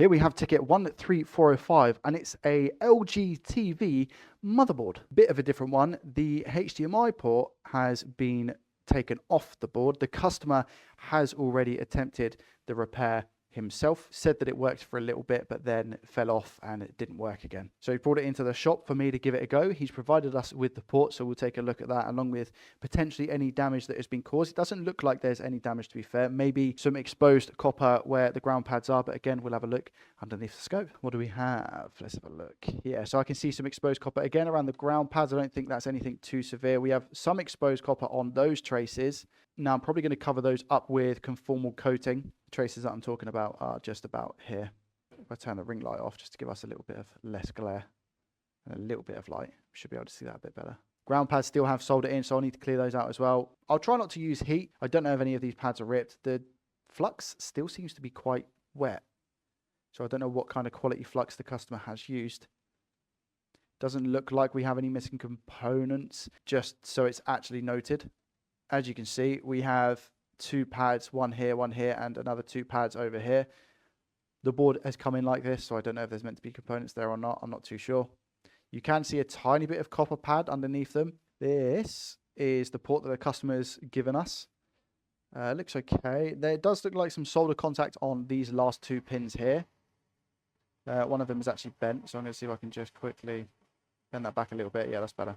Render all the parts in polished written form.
Here we have ticket 13405, and it's a LG TV motherboard. Bit of a different one. The HDMI port has been taken off the board. The customer has already attempted the repair himself, said that it worked for a little bit, but then fell off and it didn't work again. So he brought it into the shop for me to give it a go. He's provided us with the port, so we'll take a look at that along with potentially any damage that has been caused. It doesn't look like there's any damage, to be fair. Maybe some exposed copper where the ground pads are, but again, we'll have a look underneath the scope. What do we have? Let's have a look. Yeah, so I can see some exposed copper again around the ground pads. I don't think that's anything too severe. We have some exposed copper on those traces. Now I'm probably going to cover those up with conformal coating. The traces that I'm talking about are just about here. If I turn the ring light off just to give us a little bit of less glare and a little bit of light, we should be able to see that a bit better. Ground pads still have solder in, so I'll need to clear those out as well. I'll try not to use heat. I don't know if any of these pads are ripped. The flux still seems to be quite wet, so I don't know what kind of quality flux the customer has used. Doesn't look like we have any missing components, just so it's actually noted. As you can see, we have two pads, one here, and another two pads over here. The board has come in like this, so I don't know if there's meant to be components there or not. I'm not too sure. You can see a tiny bit of copper pad underneath them. This is the port that the customer's given us. Looks okay. There does look like some solder contact on these last two pins here. One of them is actually bent, so I'm going to see if I can just quickly bend that back a little bit. Yeah, that's better.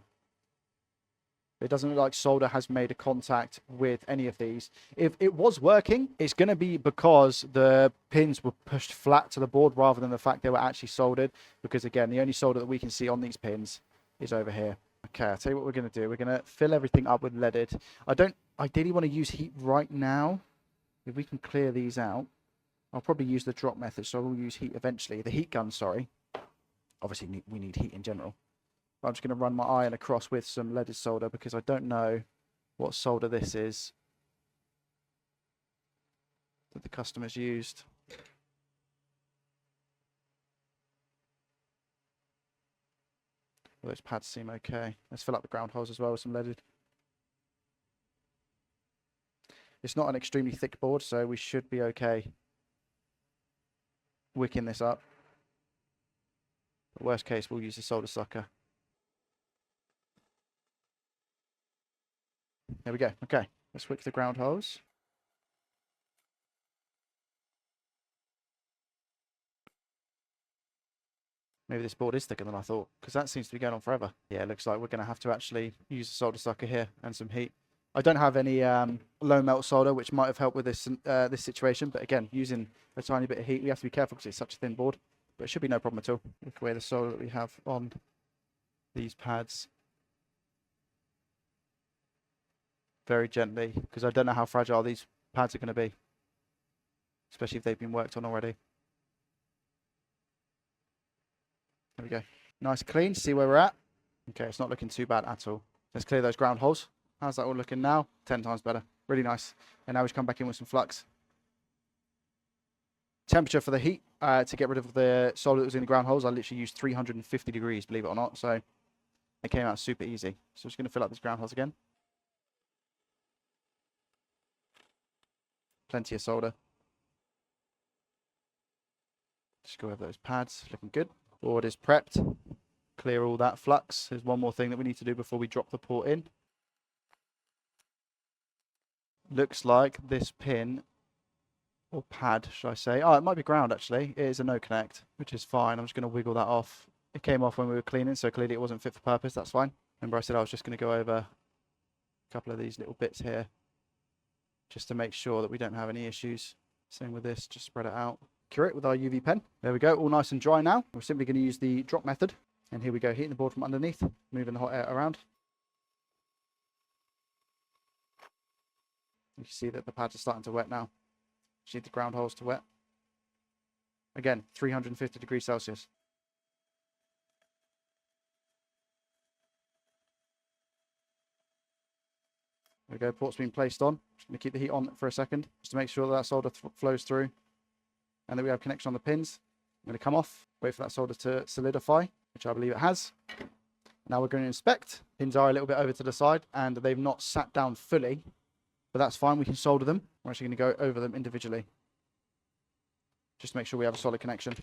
It doesn't look like solder has made a contact with any of these. If it was working, it's going to be because the pins were pushed flat to the board rather than the fact they were actually soldered. Because again, the only solder that we can see on these pins is over here. Okay, I'll tell you what we're going to do. We're going to fill everything up with leaded. I don't ideally want to use heat right now. If we can clear these out, I'll probably use the drop method. So I will use heat eventually. The heat gun, sorry. Obviously, we need heat in general. I'm just going to run my iron across with some leaded solder because I don't know what solder this is that the customer's used. Well, those pads seem okay. Let's fill up the ground holes as well with some leaded. It's not an extremely thick board, so we should be okay wicking this up. But worst case, we'll use a solder sucker. There we go. Okay, let's wick the ground holes. Maybe this board is thicker than I thought, because that seems to be going on forever. Yeah, it looks like we're going to have to actually use a solder sucker here and some heat. I don't have any low melt solder, which might have helped with this this situation. But again, using a tiny bit of heat, we have to be careful because it's such a thin board. But it should be no problem at all. Look away the solder that we have on these pads. Very gently, because I don't know how fragile these pads are going to be, especially if they've been worked on already. There we go. Nice clean. See where we're at. Okay, it's not looking too bad at all. Let's clear those ground holes. How's that all looking now? 10 times better. Really nice. And now we should come back in with some flux. Temperature for the heat to get rid of the solder that was in the ground holes. I literally used 350 degrees, believe it or not. So it came out super easy. So I'm just going to fill up these ground holes again. Plenty of solder. Just go over those pads, looking good. Board is prepped. Clear all that flux. There's one more thing that we need to do before we drop the port in. Looks like this pin, or pad, should I say. Oh, it might be ground actually. It is a no connect, which is fine. I'm just going to wiggle that off. It came off when we were cleaning, so clearly it wasn't fit for purpose. That's fine. Remember I said I was just going to go over a couple of these little bits here, just to make sure that we don't have any issues. Same with this, just spread it out. Cure it with our UV pen. There we go, all nice and dry now. We're simply going to use the drop method. And here we go, heating the board from underneath, moving the hot air around. You can see that the pads are starting to wet now. Just need the ground holes to wet. Again, 350 degrees Celsius. There we go, port's been placed on. Just going to keep the heat on for a second, just to make sure that solder flows through. And then we have connection on the pins. I'm going to come off, wait for that solder to solidify, which I believe it has. Now we're going to inspect. Pins are a little bit over to the side, and they've not sat down fully, but that's fine. We can solder them. We're actually going to go over them individually, just to make sure we have a solid connection.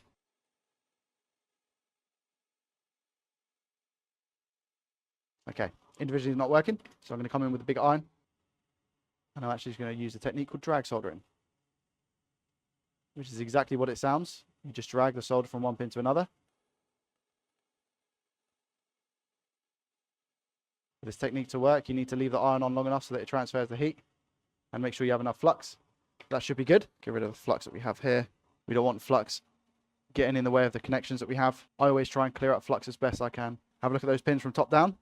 Okay, individually not working, so I'm going to come in with a big iron. And I'm actually going to use a technique called drag soldering, which is exactly what it sounds. You just drag the solder from one pin to another. For this technique to work, you need to leave the iron on long enough so that it transfers the heat, and make sure you have enough flux. That should be good. Get rid of the flux that we have here. We don't want flux getting in the way of the connections that we have. I always try and clear up flux as best I can. Have a look at those pins from top down.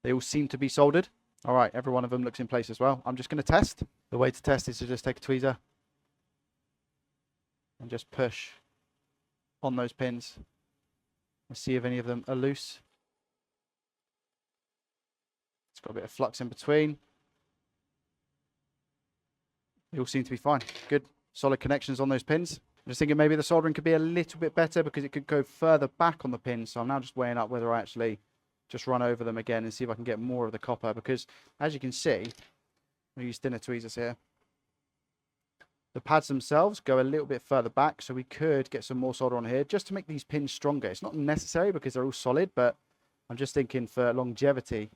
They all seem to be soldered. All right, every one of them looks in place as well. I'm just going to test. The way to test is to just take a tweezer and just push on those pins and see if any of them are loose. It's got a bit of flux in between. They all seem to be fine. Good, solid connections on those pins. I'm just thinking maybe the soldering could be a little bit better because it could go further back on the pins. So I'm now just weighing up whether I actually just run over them again and see if I can get more of the copper, because as you can see, we use thinner tweezers here. The pads themselves go a little bit further back, so we could get some more solder on here just to make these pins stronger. It's not necessary because they're all solid, but I'm just thinking for longevity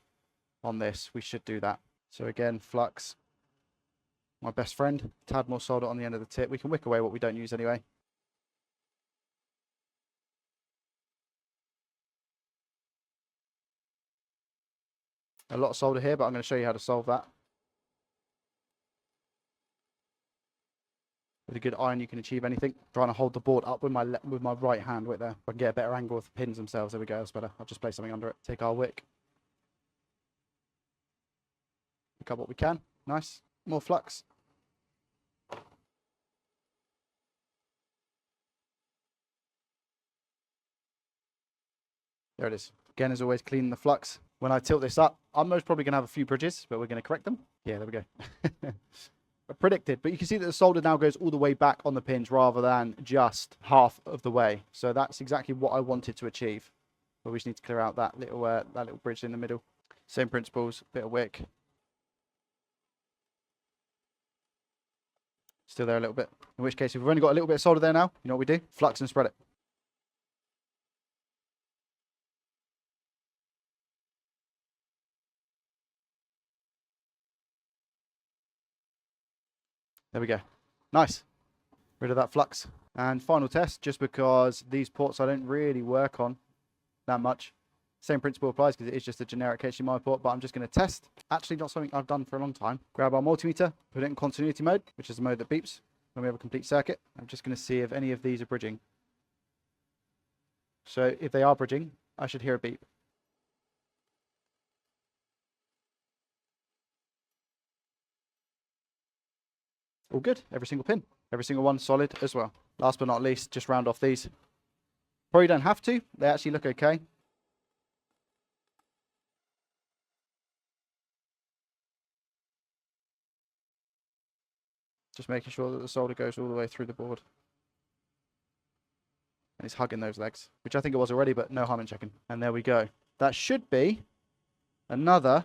on this, we should do that. So again, flux, my best friend. Tad more solder on the end of the tip. We can wick away what we don't use anyway. A lot of solder here, but I'm going to show you how to solve that. With a good iron, you can achieve anything. Trying to hold the board up with my right hand. Wait there. If I can get a better angle of the pins themselves. There we go. That's better. I'll just place something under it. Take our wick. Pick up what we can. Nice. More flux. There it is. Again, as always, cleaning the flux. When I tilt this up, I'm most probably going to have a few bridges, but we're going to correct them. Yeah, there we go. I predicted, but you can see that the solder now goes all the way back on the pins rather than just half of the way. So that's exactly what I wanted to achieve. But we just need to clear out that little bridge in the middle. Same principles, bit of wick. Still there a little bit. In which case, if we've only got a little bit of solder there now, you know what we do? Flux and spread it. There we go. Nice. Rid of that flux. And final test, just because these ports I don't really work on that much. Same principle applies because it is just a generic HDMI port, but I'm just going to test. Actually, not something I've done for a long time. Grab our multimeter, put it in continuity mode, which is the mode that beeps when we have a complete circuit. I'm just going to see if any of these are bridging. So if they are bridging, I should hear a beep. All good, every single pin. Every single one solid as well. Last but not least, just round off these. Probably don't have to. They actually look okay. Just making sure that the solder goes all the way through the board. And it's hugging those legs, which I think it was already, but no harm in checking. And there we go. That should be another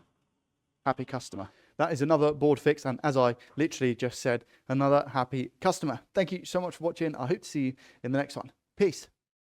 happy customer. That is another board fix, and as I literally just said, another happy customer. Thank you so much for watching. I hope to see you in the next one. Peace.